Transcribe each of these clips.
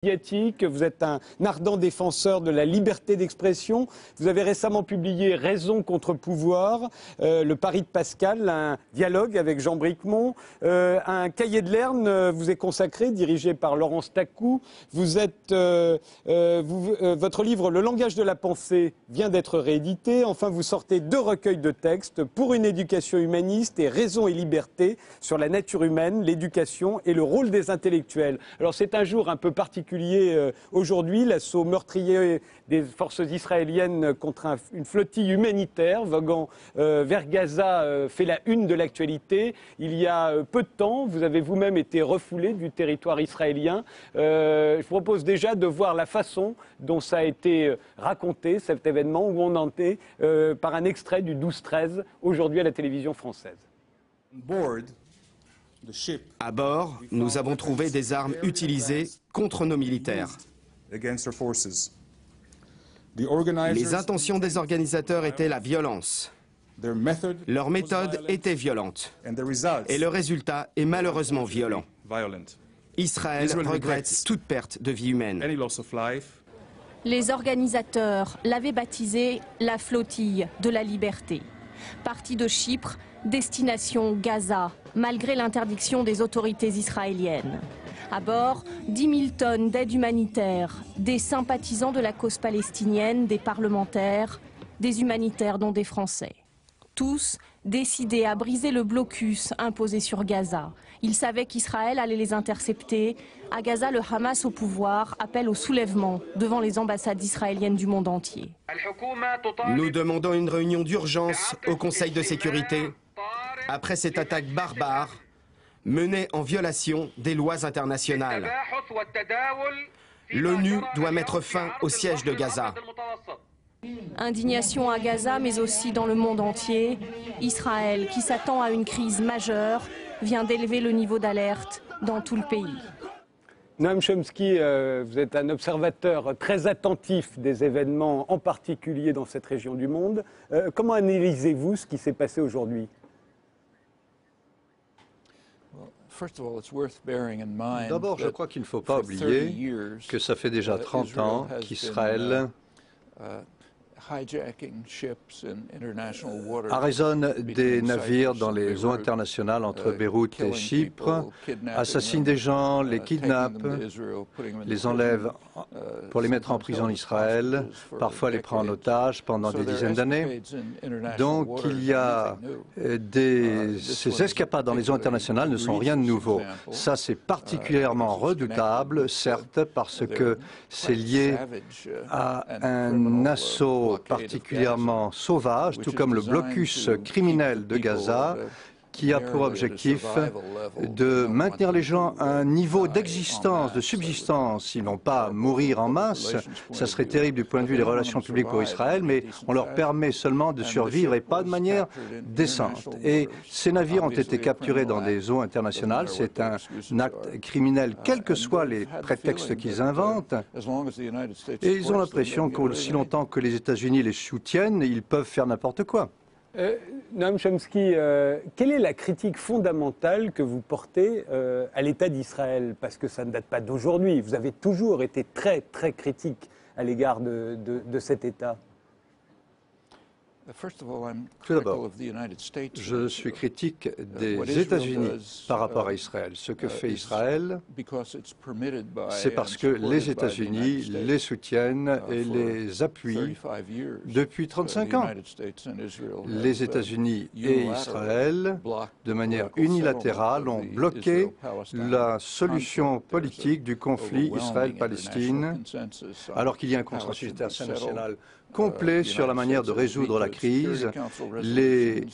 médiatique, vous êtes un ardent défenseur de la liberté d'expression. Vous avez récemment publié Raison contre pouvoir, le pari de Pascal, un dialogue avec Jean Bricmont, un cahier de Lerne vous est consacré, dirigé par Laurence Tacou. Votre livre Le langage de la pensée vient d'être réédité. Enfin, vous sortez 2 recueils de textes, Pour une éducation humaniste et Raison et liberté, sur la nature humaine, l'éducation et le rôle des intellectuels. Alors c'est un jour un peu particulier aujourd'hui, l'assaut meurtrier des forces israéliennes contre une flottille humanitaire voguant vers Gaza fait la une de l'actualité. Il y a peu de temps, vous avez vous-même été refoulé du territoire israélien. Je vous propose déjà de voir la façon dont ça a été raconté, cet événement, où on en est par un extrait du 12-13, aujourd'hui à la télévision française. À bord, nous avons trouvé des armes utilisées contre nos militaires. Les intentions des organisateurs étaient la violence. Leur méthode était violente. Et le résultat est malheureusement violent. Israël regrette toute perte de vie humaine. Les organisateurs l'avaient baptisé la flottille de la liberté. Partie de Chypre, destination Gaza, malgré l'interdiction des autorités israéliennes. À bord, 10 000 tonnes d'aide humanitaire, des sympathisants de la cause palestinienne, des parlementaires, des humanitaires dont des Français. Tous décidés à briser le blocus imposé sur Gaza. Ils savaient qu'Israël allait les intercepter. À Gaza, le Hamas au pouvoir appelle au soulèvement devant les ambassades israéliennes du monde entier. Nous demandons une réunion d'urgence au Conseil de sécurité après cette attaque barbare menée en violation des lois internationales. L'ONU doit mettre fin au siège de Gaza. Indignation à Gaza, mais aussi dans le monde entier. Israël, qui s'attend à une crise majeure, vient d'élever le niveau d'alerte dans tout le pays. Noam Chomsky, vous êtes un observateur très attentif des événements, en particulier dans cette région du monde. Comment analysez-vous ce qui s'est passé aujourd'hui ? D'abord, je crois qu'il ne faut pas oublier que ça fait déjà 30 ans qu'Israël arraisonne des navires dans les eaux internationales entre Beyrouth et Chypre, assassine des gens, les kidnappe, les enlève pour les mettre en prison en Israël, parfois les prend en otage pendant des dizaines d'années. Donc il y a ces escapades dans les eaux internationales ne sont rien de nouveau. Ça c'est particulièrement redoutable, certes, parce que c'est lié à un assaut particulièrement sauvage, tout comme le blocus criminel de Gaza, qui a pour objectif de maintenir les gens à un niveau d'existence, de subsistance. Ils n'ont pas à mourir en masse, ça serait terrible du point de vue des relations publiques pour Israël, mais on leur permet seulement de survivre et pas de manière décente. Et ces navires ont été capturés dans des eaux internationales, c'est un acte criminel, quels que soient les prétextes qu'ils inventent, et ils ont l'impression qu'aussi longtemps que les États-Unis les soutiennent, ils peuvent faire n'importe quoi. Noam Chomsky, quelle est la critique fondamentale que vous portez à l'État d'Israël? Parce que ça ne date pas d'aujourd'hui. Vous avez toujours été très, très critique à l'égard de cet État. Tout d'abord, je suis critique des États-Unis par rapport à Israël. Ce que fait Israël, c'est parce que les États-Unis les soutiennent et les appuient depuis 35 ans. Les États-Unis et Israël, de manière unilatérale, ont bloqué la solution politique du conflit Israël-Palestine, alors qu'il y a un consensus international complet sur la manière de résoudre la crise. Les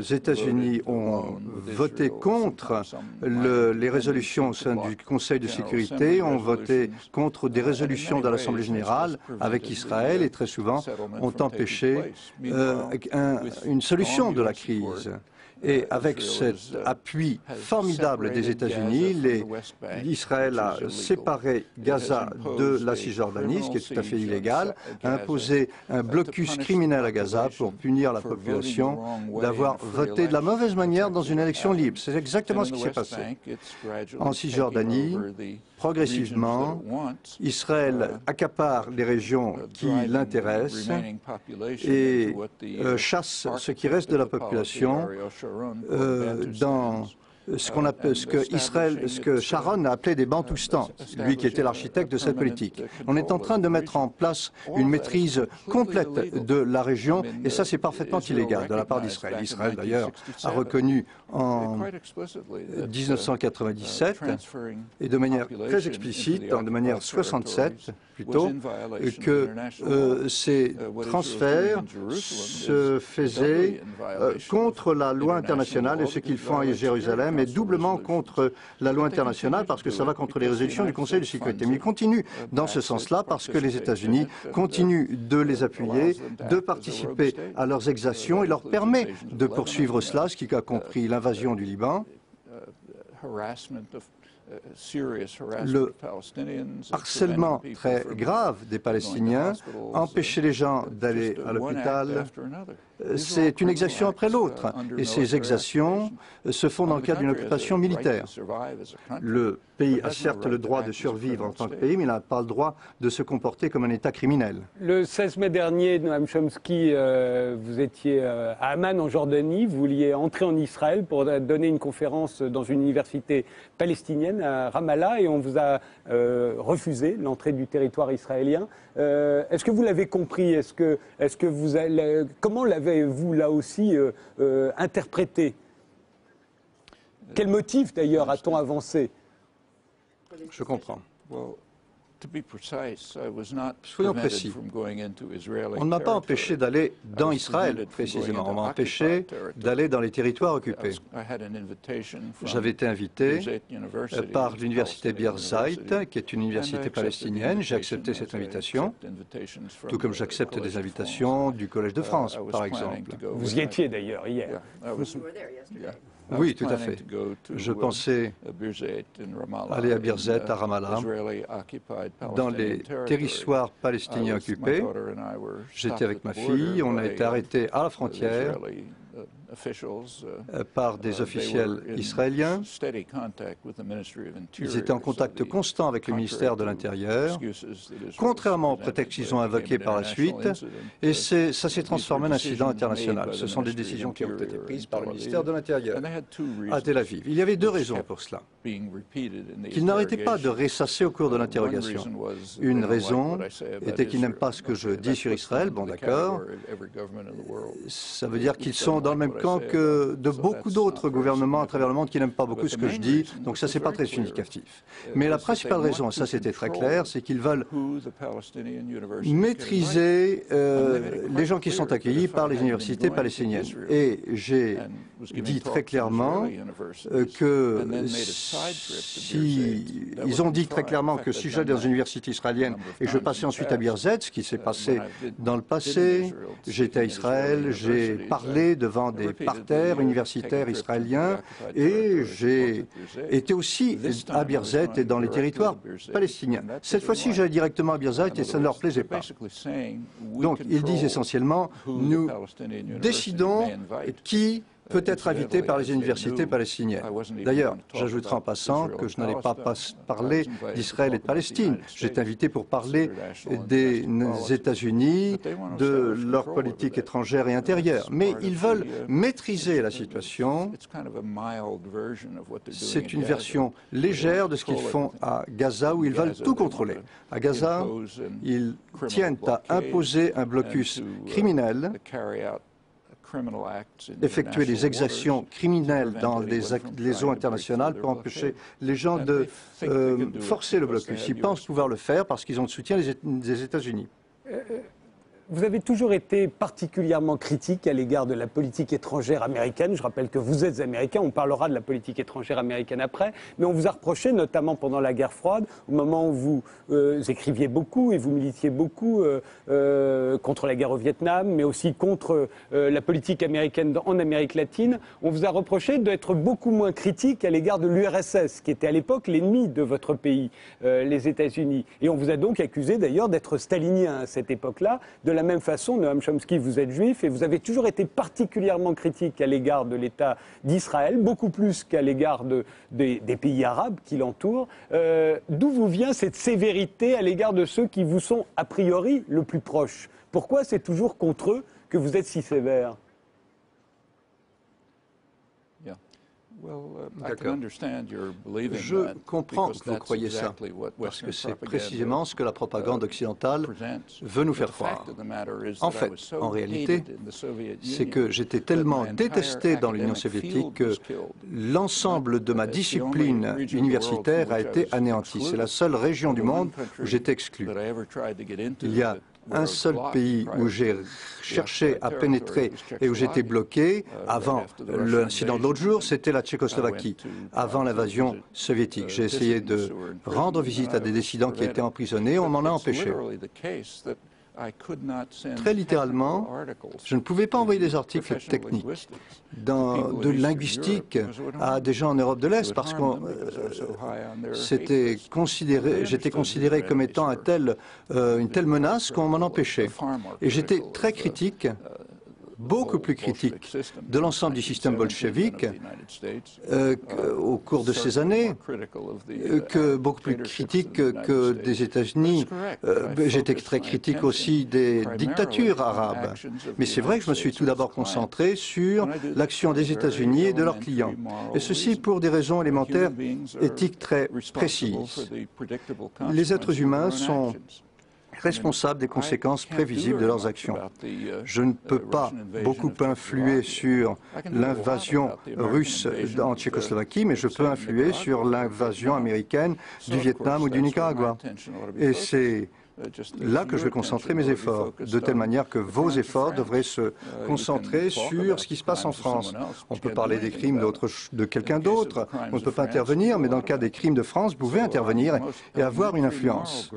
États-Unis ont voté contre les résolutions au sein du Conseil de sécurité, ont voté contre des résolutions de l'Assemblée générale avec Israël et très souvent ont empêché une solution de la crise. Et avec cet appui formidable des États-Unis, Israël a séparé Gaza de la Cisjordanie, ce qui est tout à fait illégal, a imposé un blocus criminel à Gaza pour punir la population d'avoir voté de la mauvaise manière dans une élection libre. C'est exactement ce qui s'est passé. En Cisjordanie, progressivement, Israël accapare les régions qui l'intéressent et chasse ce qui reste de la population dans ce que Sharon a appelé des bantoustans, lui qui était l'architecte de cette politique. On est en train de mettre en place une maîtrise complète de la région et ça c'est parfaitement illégal de la part d'Israël. Israël d'ailleurs a reconnu en 1997 et de manière très explicite, de manière 67 plutôt, que ces transferts se faisaient contre la loi internationale et ce qu'ils font à Jérusalem est doublement contre la loi internationale parce que ça va contre les résolutions du Conseil de sécurité. Mais ils continuent dans ce sens-là parce que les États-Unis continuent de les appuyer, de participer à leurs exactions et leur permet de poursuivre cela, ce qui a compris l'invasion du Liban, le harcèlement très grave des Palestiniens, empêcher les gens d'aller à l'hôpital, c'est une exaction après l'autre. Et ces exactions se font dans le cadre d'une occupation militaire. Le pays a certes le droit de survivre en tant que pays, mais il n'a pas le droit de se comporter comme un État criminel. Le 16 mai dernier, Noam Chomsky, vous étiez à Amman en Jordanie, vous vouliez entrer en Israël pour donner une conférence dans une université palestinienne à Ramallah et on vous a refusé l'entrée du territoire israélien. Est-ce que vous l'avez compris? Comment l'avez-vous là aussi interprété? Quel motif d'ailleurs a-t-on avancé? Je comprends. Soyons précis. On ne m'a pas empêché d'aller dans Israël, précisément. On m'a empêché d'aller dans les territoires occupés. J'avais été invité par l'université Birzeit, qui est une université palestinienne. J'ai accepté cette invitation, tout comme j'accepte des invitations du Collège de France, par exemple. Vous y étiez d'ailleurs hier. Oui, tout à fait. Je pensais aller à Birzeit, à Ramallah, dans les territoires palestiniens occupés. J'étais avec ma fille, on a été arrêtés à la frontière par des officiels israéliens. Ils étaient en contact constant avec le ministère de l'Intérieur, contrairement aux prétextes qu'ils ont invoqués par la suite, et ça s'est transformé en incident international. Ce sont des décisions qui ont été prises par le ministère de l'Intérieur à Tel Aviv. Il y avait deux raisons pour cela, qu'ils n'arrêtaient pas de ressasser au cours de l'interrogation. Une raison était qu'ils n'aiment pas ce que je dis sur Israël, bon d'accord, ça veut dire qu'ils sont dans le même camp que de beaucoup d'autres gouvernements à travers le monde qui n'aiment pas beaucoup ce que je dis, donc ça c'est pas très significatif. Mais la principale raison, et ça c'était très clair, c'est qu'ils veulent maîtriser les gens qui sont accueillis par les universités palestiniennes. Et j'ai dit très clairement que ils ont dit très clairement que si j'allais dans une université israélienne et je passais ensuite à Birzeit, ce qui s'est passé dans le passé, j'étais à Israël, j'ai parlé devant des parterres universitaires israéliens et j'ai été aussi à Birzeit et dans les territoires palestiniens. Cette fois-ci, j'allais directement à Birzeit et ça ne leur plaisait pas. Donc, ils disent essentiellement, nous décidons qui peut être invité par les universités palestiniennes. D'ailleurs, j'ajouterai en passant que je n'allais pas parler d'Israël et de Palestine. J'étais invité pour parler des États-Unis, de leur politique étrangère et intérieure. Mais ils veulent maîtriser la situation. C'est une version légère de ce qu'ils font à Gaza, où ils veulent tout contrôler. À Gaza, ils tiennent à imposer un blocus criminel, effectuer des exactions criminelles dans les eaux internationales pour empêcher les gens de forcer le blocus. Ils pensent pouvoir le faire parce qu'ils ont le soutien des États-Unis. Vous avez toujours été particulièrement critique à l'égard de la politique étrangère américaine. Je rappelle que vous êtes américain, on parlera de la politique étrangère américaine après, mais on vous a reproché, notamment pendant la guerre froide, au moment où vous écriviez beaucoup et vous militiez beaucoup contre la guerre au Vietnam, mais aussi contre la politique américaine en Amérique latine, on vous a reproché d'être beaucoup moins critique à l'égard de l'URSS, qui était à l'époque l'ennemi de votre pays, les États-Unis. Et on vous a donc accusé d'ailleurs d'être stalinien à cette époque-là, de la même façon, Noam Chomsky, vous êtes juif et vous avez toujours été particulièrement critique à l'égard de l'État d'Israël, beaucoup plus qu'à l'égard des pays arabes qui l'entourent. D'où vous vient cette sévérité à l'égard de ceux qui vous sont a priori le plus proches? Pourquoi c'est toujours contre eux que vous êtes si sévère? D'accord. Je comprends que vous croyez ça, parce que c'est précisément ce que la propagande occidentale veut nous faire croire. En fait, en réalité, c'est que j'étais tellement détesté dans l'Union soviétique que l'ensemble de ma discipline universitaire a été anéanti. C'est la seule région du monde où j'étais exclu. Il y a un seul pays où j'ai cherché à pénétrer et où j'étais bloqué, avant l'incident de l'autre jour, c'était la Tchécoslovaquie, avant l'invasion soviétique. J'ai essayé de rendre visite à des dissidents qui étaient emprisonnés, on m'en a empêché. Très littéralement, je ne pouvais pas envoyer des articles techniques de linguistique à des gens en Europe de l'Est parce que j'étais considéré comme étant une telle menace qu'on m'en empêchait. Et j'étais très critique, beaucoup plus critique de l'ensemble du système bolchevique au cours de ces années, beaucoup plus critique que des États-Unis. J'étais très critique aussi des dictatures arabes. Mais c'est vrai que je me suis tout d'abord concentré sur l'action des États-Unis et de leurs clients. Et ceci pour des raisons élémentaires, éthiques très précises. Les êtres humains sont responsables des conséquences prévisibles de leurs actions. Je ne peux pas beaucoup influer sur l'invasion russe en Tchécoslovaquie, mais je peux influer sur l'invasion américaine du Vietnam ou du Nicaragua. Et c'est là que je vais concentrer mes efforts, de telle manière que vos efforts devraient se concentrer sur ce qui se passe en France. On peut parler des crimes de quelqu'un d'autre, on ne peut pas intervenir, mais dans le cas des crimes de France, vous pouvez intervenir et avoir une influence.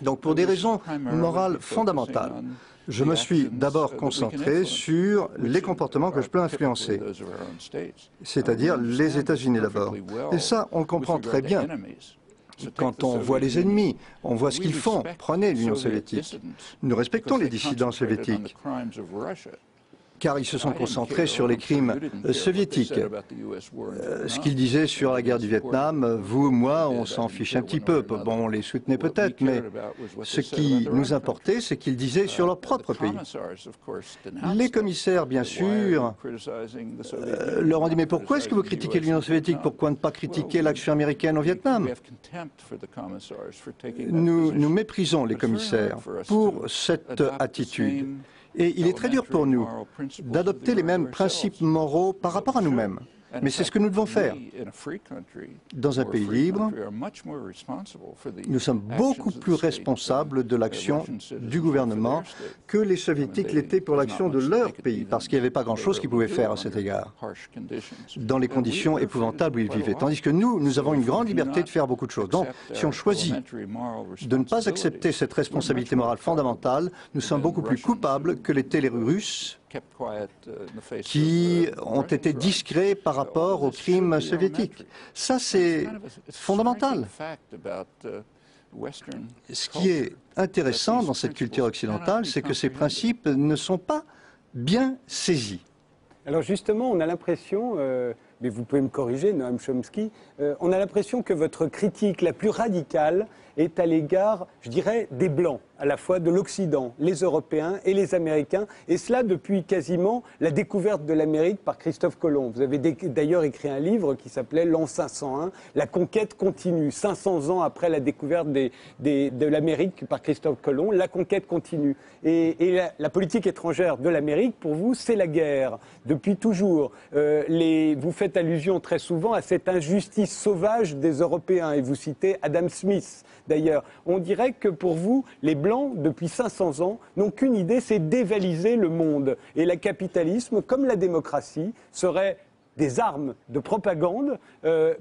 Donc pour des raisons morales fondamentales, je me suis d'abord concentré sur les comportements que je peux influencer, c'est-à-dire les États-Unis d'abord. Et ça, on le comprend très bien. Quand on voit les ennemis, on voit ce qu'ils font. Prenez l'Union soviétique. Nous respectons les dissidents soviétiques, car ils se sont concentrés sur les crimes soviétiques. Ce qu'ils disaient sur la guerre du Vietnam, vous, moi, on s'en fiche un petit peu. Bon, on les soutenait peut-être, mais ce qui nous importait, c'est qu'ils disaient sur leur propre pays. Les commissaires, bien sûr, leur ont dit, mais pourquoi est-ce que vous critiquez l'Union soviétique? Pourquoi ne pas critiquer l'action américaine au Vietnam? Nous méprisons les commissaires pour cette attitude. Et il est très dur pour nous d'adopter les mêmes principes moraux par rapport à nous-mêmes. Mais c'est ce que nous devons faire. Dans un pays libre, nous sommes beaucoup plus responsables de l'action du gouvernement que les soviétiques l'étaient pour l'action de leur pays, parce qu'il n'y avait pas grand-chose qu'ils pouvaient faire à cet égard, dans les conditions épouvantables où ils vivaient. Tandis que nous avons une grande liberté de faire beaucoup de choses. Donc, si on choisit de ne pas accepter cette responsabilité morale fondamentale, nous sommes beaucoup plus coupables que l'étaient les Russes, qui ont été discrets par rapport aux crimes soviétiques. Ça, c'est fondamental. Ce qui est intéressant dans cette culture occidentale, c'est que ces principes ne sont pas bien saisis. Alors justement, on a l'impression, mais vous pouvez me corriger, Noam Chomsky, on a l'impression que votre critique la plus radicale est à l'égard, je dirais, des Blancs, à la fois de l'Occident, les Européens et les Américains, et cela depuis quasiment la découverte de l'Amérique par Christophe Colomb. Vous avez d'ailleurs écrit un livre qui s'appelait L'an 501, La conquête continue, 500 ans après la découverte de l'Amérique par Christophe Colomb, la conquête continue. Et la politique étrangère de l'Amérique, pour vous, c'est la guerre, depuis toujours. Vous faites allusion très souvent à cette injustice sauvage des Européens, et vous citez Adam Smith. D'ailleurs, on dirait que pour vous, les Blancs, depuis 500 ans, n'ont qu'une idée, c'est dévaliser le monde. Et le capitalisme, comme la démocratie, serait des armes de propagande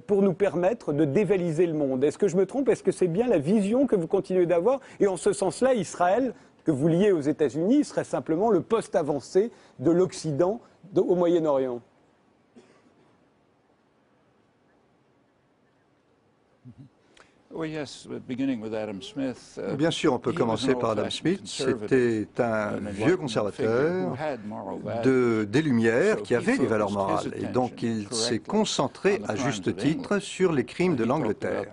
pour nous permettre de dévaliser le monde. Est-ce que je me trompe? Est-ce que c'est bien la vision que vous continuez d'avoir? Et en ce sens-là, Israël, que vous liez aux États-Unis, serait simplement le poste avancé de l'Occident au Moyen-Orient? Bien sûr, on peut commencer par Adam Smith. C'était un vieux conservateur des Lumières qui avait des valeurs morales. Et donc, il s'est concentré à juste titre sur les crimes de l'Angleterre.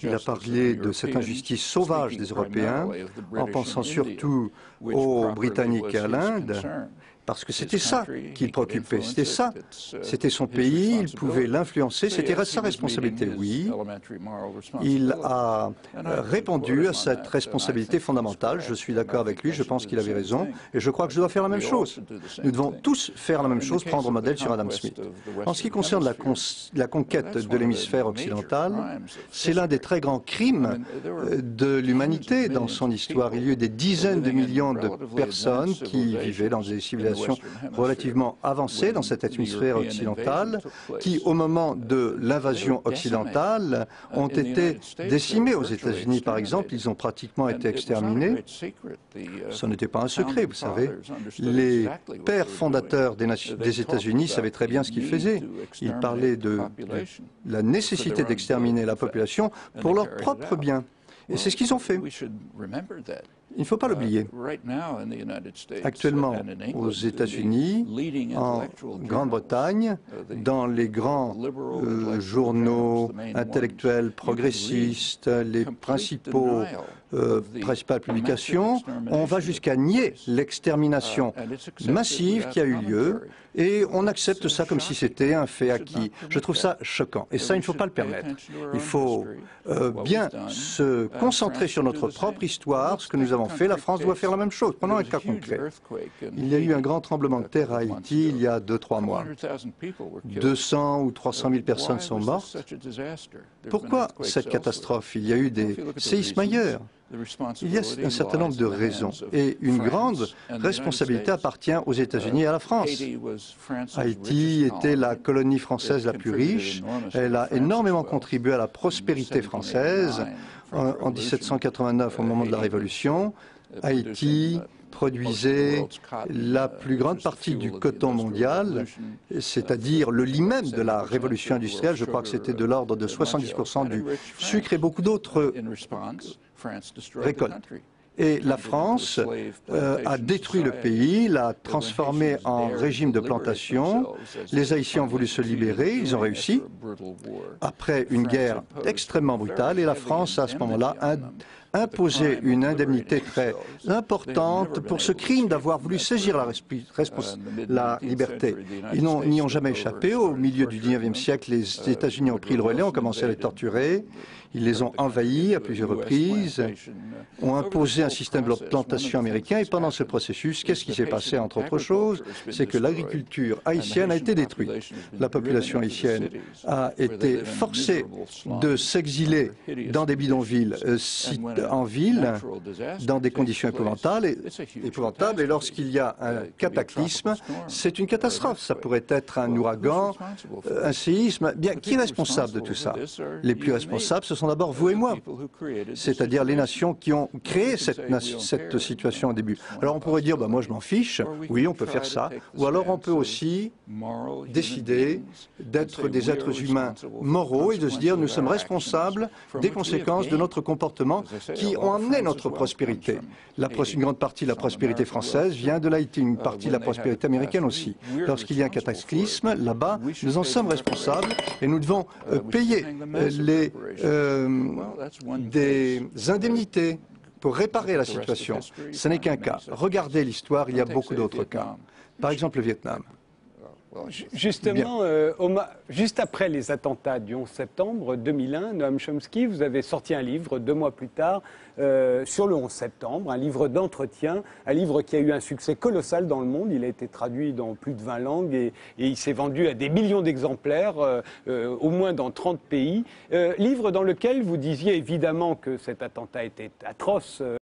Il a parlé de cette injustice sauvage des Européens en pensant surtout aux Britanniques et à l'Inde. Parce que c'était ça qui le préoccupait, c'était ça. C'était son pays, il pouvait l'influencer, c'était sa responsabilité, oui. Il a répondu à cette responsabilité fondamentale, je suis d'accord avec lui, je pense qu'il avait raison, et je crois que je dois faire la même chose. Nous devons tous faire la même chose, prendre modèle sur Adam Smith. En ce qui concerne la conquête de l'hémisphère occidental, c'est l'un des très grands crimes de l'humanité dans son histoire. Il y a eu des dizaines de millions de personnes qui vivaient dans des civilisations relativement avancées dans cet hémisphère occidental, qui, au moment de l'invasion occidentale, ont été décimées. Aux États-Unis, par exemple, ils ont pratiquement été exterminés. Ce n'était pas un secret, vous savez. Les pères fondateurs des États-Unis savaient très bien ce qu'ils faisaient. Ils parlaient de la nécessité d'exterminer la population pour leur propre bien. Et c'est ce qu'ils ont fait. Il ne faut pas l'oublier. Actuellement, aux États-Unis, en Grande-Bretagne, dans les grands journaux intellectuels progressistes, les principales publications, on va jusqu'à nier l'extermination massive qui a eu lieu et on accepte ça comme si c'était un fait acquis. Je trouve ça choquant et ça, il ne faut pas le permettre. Il faut bien se concentrer sur notre propre histoire, ce que nous avons fait. La France doit faire la même chose. Prenons un cas concret. Il y a eu un grand tremblement de terre à Haïti il y a 2-3 mois. 200 ou 300 000 personnes sont mortes. Pourquoi cette catastrophe? Il y a eu des séismes ailleurs. Il y a un certain nombre de raisons et une grande responsabilité appartient aux États-Unis et à la France. Haïti était la colonie française la plus riche. Elle a énormément contribué à la prospérité française. En 1789, au moment de la Révolution, Haïti produisait la plus grande partie du coton mondial, c'est-à-dire le lit même de la révolution industrielle. Je crois que c'était de l'ordre de 70% du sucre et beaucoup d'autres récoltes. Et la France a détruit le pays, l'a transformé en régime de plantation. Les Haïtiens ont voulu se libérer, ils ont réussi, après une guerre extrêmement brutale, et la France, à ce moment-là, imposé une indemnité très importante pour ce crime d'avoir voulu saisir la liberté. Ils n'y ont jamais échappé. Au milieu du XIXe siècle, les États-Unis ont pris le relais, ont commencé à les torturer. Ils les ont envahis à plusieurs reprises, ont imposé un système de plantation américain et pendant ce processus, qu'est-ce qui s'est passé entre autres choses? C'est que l'agriculture haïtienne a été détruite. La population haïtienne a été forcée de s'exiler dans des bidonvilles en ville, dans des conditions épouvantables et lorsqu'il y a un cataclysme, c'est une catastrophe. Ça pourrait être un ouragan, un séisme. Bien, qui est responsable de tout ça? Les plus responsables, ce sont d'abord vous et moi, c'est-à-dire les nations qui ont créé cette situation au début. Alors on pourrait dire, moi je m'en fiche, oui on peut faire ça, ou alors on peut aussi décider d'être des êtres humains moraux et de se dire nous sommes responsables des conséquences de notre comportement qui ont amené notre prospérité. Une grande partie de la prospérité française vient de l'Haïti, une partie de la prospérité américaine aussi. Lorsqu'il y a un cataclysme, là-bas, nous en sommes responsables et nous devons payer des indemnités pour réparer la situation. Ce n'est qu'un cas. Regardez l'histoire, il y a beaucoup d'autres cas. Par exemple, le Vietnam. Justement, juste après les attentats du 11 septembre 2001, Noam Chomsky, vous avez sorti un livre 2 mois plus tard sur le 11 septembre, un livre d'entretien, un livre qui a eu un succès colossal dans le monde. Il a été traduit dans plus de 20 langues et il s'est vendu à des millions d'exemplaires, au moins dans 30 pays. Livre dans lequel vous disiez évidemment que cet attentat était atroce.